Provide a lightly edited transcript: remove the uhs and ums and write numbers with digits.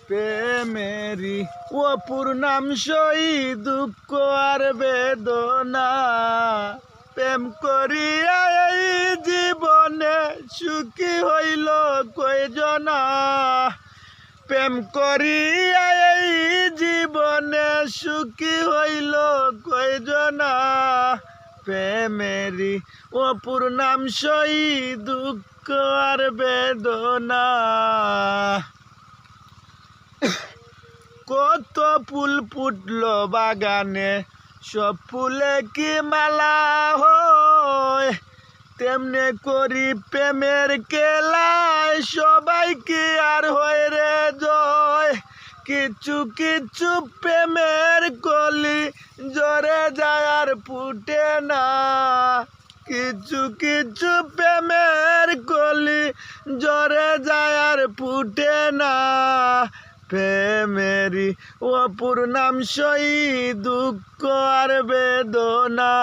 প্রেমেরই অপুর নাম সই দুঃখ আর বেদনা। প্রেম করিয়া এই জীবনে সুখী হইল কয়জনা। প্রেম করিয়া এই জীবনে সুখী হইল কয়জনা। প্রেমেরই অপুর নাম সই দুঃখ আর বেদনা। কত ফুল ফুটলো বাগানে, সব ফুলে কি মালা হয়। তেমনে করি প্রেমের খেলায় সবাই কি আর হয় রে জয়। কিছু কিছু প্রেমের কলি জরে যায় আর ফুটে না। কিছু কিছু প্রেমের কলি জরে যায় আর ফুটে না। প্রেমেরই অপুর নাম সই দুঃখ আর বেদনা।